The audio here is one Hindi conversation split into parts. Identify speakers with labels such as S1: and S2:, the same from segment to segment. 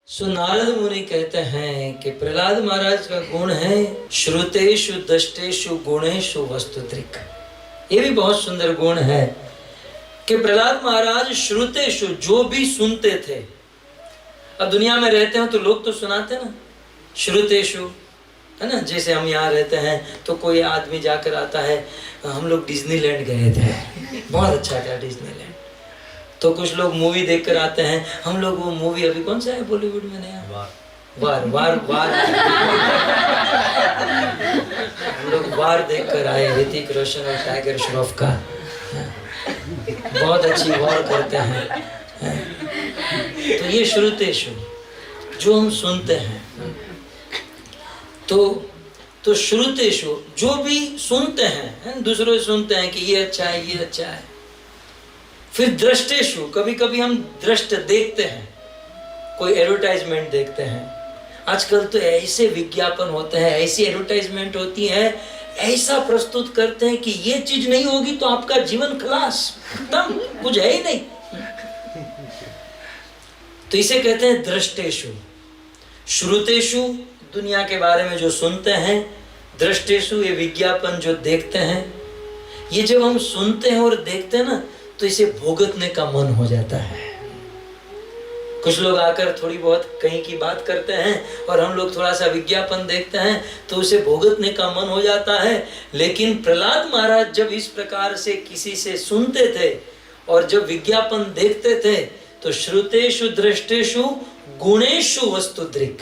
S1: सो नारद मुनि कहते हैं कि प्रहलाद महाराज का गुण है श्रुतेषु दष्टेषु गुणेषु वस्तुदृक्। ये भी बहुत सुंदर गुण है कि प्रहलाद महाराज श्रुतेषु जो भी सुनते थे। अब दुनिया में रहते हैं तो लोग तो सुनाते ना, श्रुतेषु है ना। जैसे हम यहाँ रहते हैं तो कोई आदमी जाकर आता है, हम लोग डिज्नीलैंड गए थे, बहुत अच्छा था डिज्नीलैंड। तो कुछ लोग मूवी देख कर आते हैं, हम लोग वो मूवी अभी कौन सा है बॉलीवुड में नया, वार वार वार हम लोग वार देख कर आए, ऋतिक रोशन और टाइगर श्रॉफ का, बहुत अच्छी वार करते हैं। तो ये श्रुतेषु जो हम सुनते हैं, तो श्रुतेषु जो भी सुनते हैं, दूसरों से सुनते हैं कि ये अच्छा है, ये अच्छा है। फिर दृष्टेषु, कभी कभी हम दृष्ट देखते हैं, कोई एडवर्टाइजमेंट देखते हैं। आजकल तो ऐसे विज्ञापन होते हैं, ऐसी एडवर्टाइजमेंट होती है, ऐसा प्रस्तुत करते हैं कि ये चीज नहीं होगी तो आपका जीवन खलास, खत्म, कुछ है ही नहीं। तो इसे कहते हैं दृष्टेषु। श्रुतेषु दुनिया के बारे में जो सुनते हैं, दृष्टेषु ये विज्ञापन जो देखते हैं। ये जब हम सुनते हैं और देखते हैं ना, तो इसे भुगतने का मन हो जाता है। कुछ लोग आकर थोड़ी बहुत कहीं की बात करते हैं और हम लोग थोड़ा सा विज्ञापन देखते हैं तो उसे भुगतने का मन हो जाता है। लेकिन प्रहलाद महाराज जब इस प्रकार से किसी से सुनते थे और जब विज्ञापन देखते थे, तो श्रुतेषु दृष्टेषु गुणेषु वस्तुदृक्।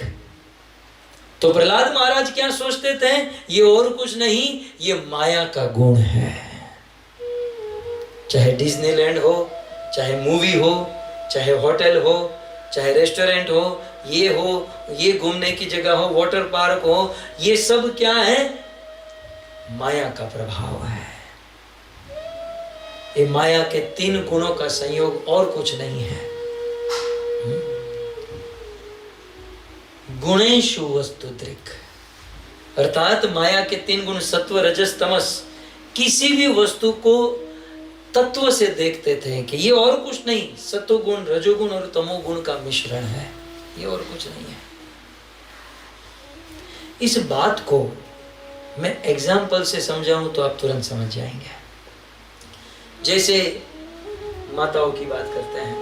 S1: तो प्रहलाद महाराज क्या सोचते थे, ये और कुछ नहीं, ये माया का गुण है। चाहे डिज्नीलैंड हो, चाहे मूवी हो, चाहे होटल हो, चाहे रेस्टोरेंट हो, ये घूमने की जगह हो, वाटर पार्क हो, ये सब क्या है, माया का प्रभाव है। ये माया के 3 गुणों का संयोग और कुछ नहीं है। गुणेषु वस्तुदृक्, अर्थात माया के 3 गुण सत्व रजस तमस, किसी भी वस्तु को तत्व से देखते थे कि ये और कुछ नहीं, सत्वगुण रजोगुण और तमोगुण का मिश्रण है, ये और कुछ नहीं है। इस बात को मैं एग्जाम्पल से समझाऊं तो आप तुरंत समझ जाएंगे। जैसे माताओं की बात करते हैं,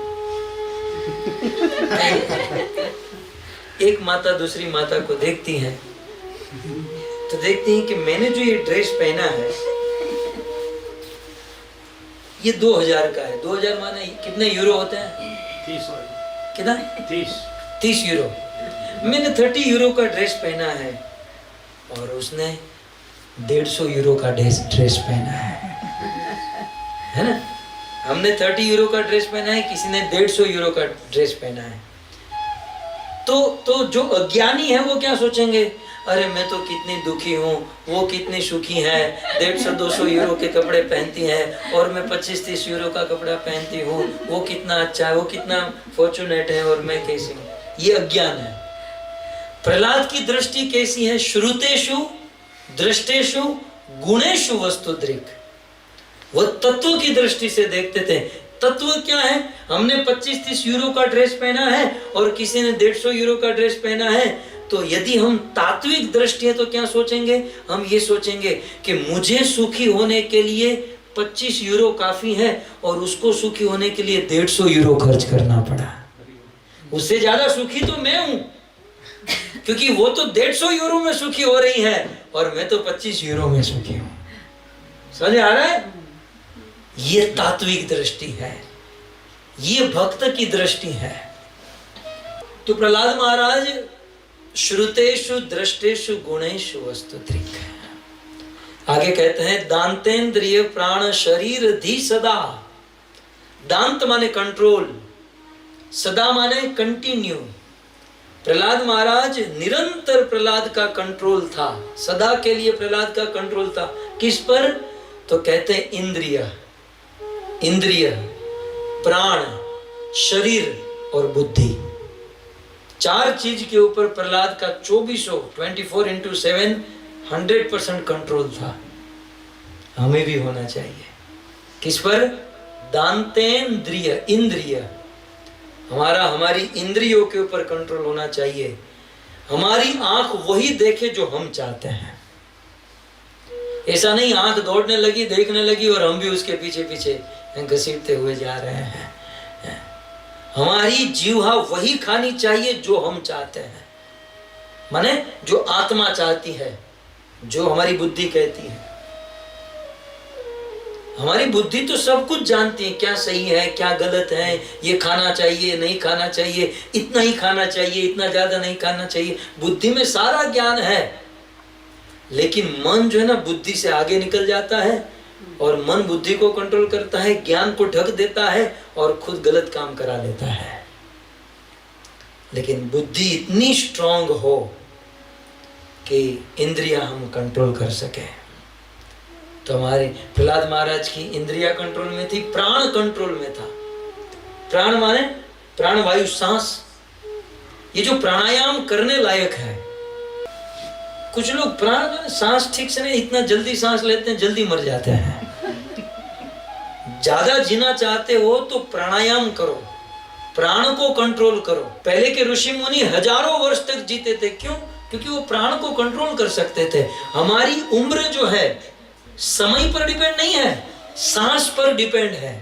S1: एक माता दूसरी माता को देखती है तो देखती है कि मैंने जो ये ड्रेस पहना है ये 2000 का है। 2000 माने कितने यूरो होते हैं?
S2: 30।
S1: कितना? 30 यूरो। मैंने 30 यूरो का ड्रेस पहना है और उसने 150 यूरो का ड्रेस पहना है ना। हमने 30 यूरो का ड्रेस पहना है, किसी ने 150 यूरो का ड्रेस पहना है। तो जो अज्ञानी है वो क्या सोचेंगे, अरे मैं तो कितनी दुखी हूँ, वो कितनी सुखी है, 150-200 यूरो के कपड़े पहनती है और मैं 25-30 यूरो का कपड़ा पहनती हूँ, वो कितना अच्छा है, वो कितना फॉर्चुनेट है और मैं कैसी हूँ। ये अज्ञान है। प्रहलाद की दृष्टि कैसी है, श्रुतेषु दृष्टेषु गुणेषु वस्तुदृक्। वो तत्व की दृष्टि से देखते थे। तत्व क्या है, हमने 25-30 यूरो का ड्रेस पहना है और किसी ने 150 यूरो का ड्रेस पहना है, तो यदि हम तात्विक दृष्टि है तो क्या सोचेंगे, हम ये सोचेंगे कि मुझे सुखी होने के लिए 25 यूरो काफी है और उसको सुखी होने के लिए 150 यूरो खर्च करना पड़ा। उससे ज्यादा सुखी तो मैं हूं, क्योंकि वो तो 150 यूरो में सुखी हो रही है और मैं तो 25 यूरो में सुखी हूं। समझ आ रहा है? ये तात्विक दृष्टि है, ये भक्त की दृष्टि है। तो प्रहलाद महाराज श्रुतेषु दृष्टेषु गुणेषु वस्तुदृक्। आगे कहते हैं दांतेन्द्रिय प्राण शरीर धी सदा। दांत माने कंट्रोल, सदा माने कंटिन्यू। प्रहलाद महाराज निरंतर प्रहलाद का कंट्रोल था, सदा के लिए प्रहलाद का कंट्रोल था। किस पर? तो कहते हैं इंद्रिय, प्राण, शरीर और बुद्धि, 4 चीज के ऊपर प्रहलाद का 24/7 100% कंट्रोल था। हमें भी होना चाहिए। किस पर? दांतेन्द्रिय, इंद्रिय, हमारा हमारी इंद्रियों के ऊपर कंट्रोल होना चाहिए। हमारी आंख वही देखे जो हम चाहते हैं। ऐसा नहीं आंख दौड़ने लगी, देखने लगी और हम भी उसके पीछे पीछे घसीटते हुए जा रहे हैं। हमारी जीवा वही खानी चाहिए जो हम चाहते हैं, माने जो आत्मा चाहती है, जो हमारी बुद्धि कहती है। हमारी बुद्धि तो सब कुछ जानती है, क्या सही है क्या गलत है, ये खाना चाहिए नहीं खाना चाहिए, इतना ही खाना चाहिए इतना ज्यादा नहीं खाना चाहिए। बुद्धि में सारा ज्ञान है, लेकिन मन जो है ना बुद्धि से आगे निकल जाता है और मन बुद्धि को कंट्रोल करता है, ज्ञान को ढक देता है और खुद गलत काम करा लेता है। लेकिन बुद्धि इतनी स्ट्रांग हो कि इंद्रियां हम कंट्रोल कर सके। तो हमारे प्रहलाद महाराज की इंद्रिया कंट्रोल में थी, प्राण कंट्रोल में था। प्राण माने प्राण वायु सांस। ये जो प्राणायाम करने लायक है, कुछ लोग प्राण सांस ठीक से नहीं, इतना जल्दी सांस लेते हैं, जल्दी मर जाते हैं। ज्यादा जीना चाहते हो तो प्राणायाम करो, प्राण को कंट्रोल करो। पहले के ऋषि मुनि हजारों वर्ष तक जीते थे, क्यों? क्योंकि वो प्राण को कंट्रोल कर सकते थे। हमारी उम्र जो है समय पर डिपेंड नहीं है, सांस पर डिपेंड है।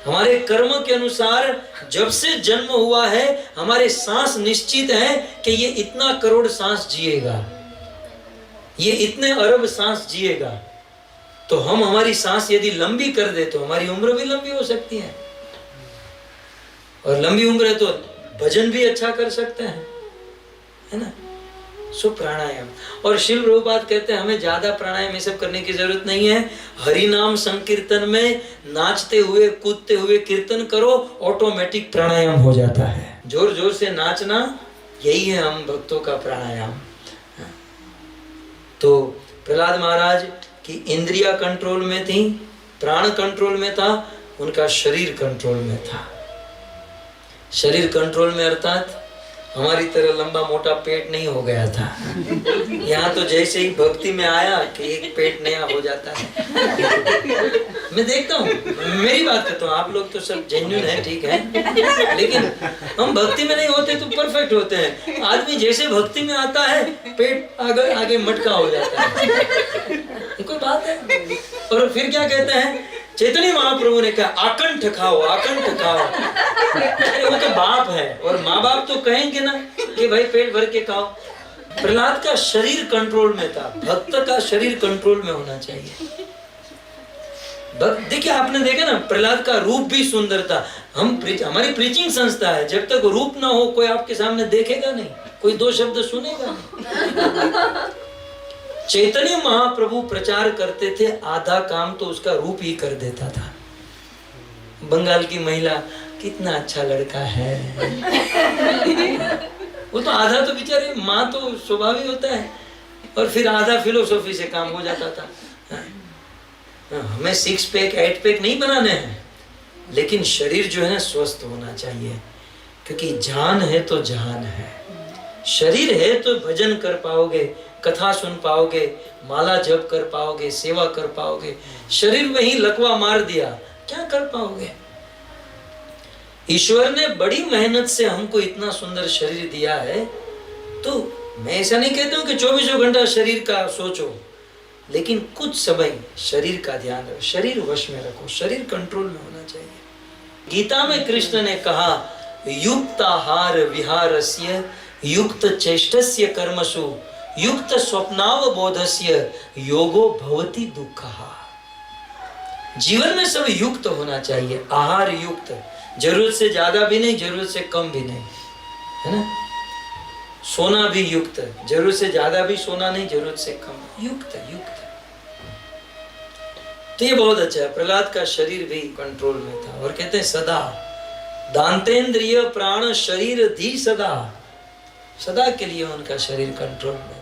S1: हमारे कर्म के अनुसार जब से जन्म हुआ है, हमारे सांस निश्चित है कि ये इतना करोड़ सांस जिएगा, ये इतने अरब सांस जिएगा। तो हम हमारी सांस यदि लंबी कर दे तो हमारी उम्र भी लंबी हो सकती है, और लंबी उम्र है तो भजन भी अच्छा कर सकते हैं, है ना। सो प्राणायाम। और शिल प्रभुपाद कहते हैं हमें ज्यादा प्राणायाम ये सब करने की जरूरत नहीं है। हरि नाम संकीर्तन में नाचते हुए कूदते हुए कीर्तन करो, ऑटोमेटिक प्राणायाम हो जाता है। जोर जोर से नाचना, यही है हम भक्तों का प्राणायाम। तो प्रहलाद महाराज की इंद्रिया कंट्रोल में थी, प्राण कंट्रोल में था, उनका शरीर कंट्रोल में था। शरीर कंट्रोल में अर्थात हमारी तरह लंबा मोटा पेट नहीं हो गया था। यहाँ तो जैसे ही भक्ति में आया कि एक पेट नया हो जाता है। मैं देखता हूँ, मेरी बात करता हूँ, आप लोग तो सब जेन्युइन है, ठीक है, लेकिन हम भक्ति में नहीं होते तो परफेक्ट होते हैं। आदमी जैसे भक्ति में आता है पेट आगे आगे मटका हो जाता है, ये कोई बात है। और फिर क्या कहते हैं, चैतन्य महाप्रभु ने कहा आकंठ खाओ आकंठ खाओ। अरे वो तो बाप है, और माँ बाप तो कहेंगे ना कि भाई पेट भर के खाओ। प्रहलाद का शरीर कंट्रोल में था, भक्त का शरीर कंट्रोल में होना चाहिए। देखिए आपने देखा ना, प्रहलाद का रूप भी सुंदर था। हमारी प्रीचिंग संस्था है, जब तक रूप ना हो कोई आपके सामने देखेगा नहीं, कोई दो शब्द सुनेगा नहीं। चैतन्य महाप्रभु प्रचार करते थे, आधा काम तो उसका रूप ही कर देता था। बंगाल की महिला, कितना अच्छा लड़का है, वो तो आधा तो बेचारे माँ तो स्वभाव ही होता है, और फिर आधा फिलोसॉफी से काम हो जाता था। हमें 6 पैक 8 पैक नहीं बनाने हैं, लेकिन शरीर जो है ना स्वस्थ होना चाहिए, क्योंकि जान है तो जहान है। शरीर है तो भजन कर पाओगे, कथा सुन पाओगे, माला जप कर पाओगे, सेवा कर पाओगे। शरीर में ही लकवा मार दिया, क्या कर पाओगे? ईश्वर ने बड़ी मेहनत से हमको इतना सुंदर शरीर दिया है, तो मैं ऐसा नहीं कहता हूं कि 24 घंटा शरीर का सोचो, लेकिन कुछ समय शरीर का ध्यान रखो, शरीर वश में रखो, शरीर कंट्रोल में होना चाहिए। गीता में कृष्ण ने कहा, युक्ताहार विहारस्य युक्त चेष्टस्य कर्मसु युक्त स्वप्नावबोधस्य योगो भवति दुःखः। जीवन में सब युक्त होना चाहिए, आहार युक्त, जरूरत से ज्यादा भी नहीं, जरूरत से कम भी नहीं, है ना। सोना भी युक्त, जरूरत से ज्यादा भी सोना नहीं, जरूरत से कम, युक्त युक्त। तो ये बहुत अच्छा है। प्रहलाद का शरीर भी कंट्रोल में था, और कहते हैं सदा दांतेन्द्रिय प्राण शरीर धी सदा, सदा के लिए उनका शरीर कंट्रोल में।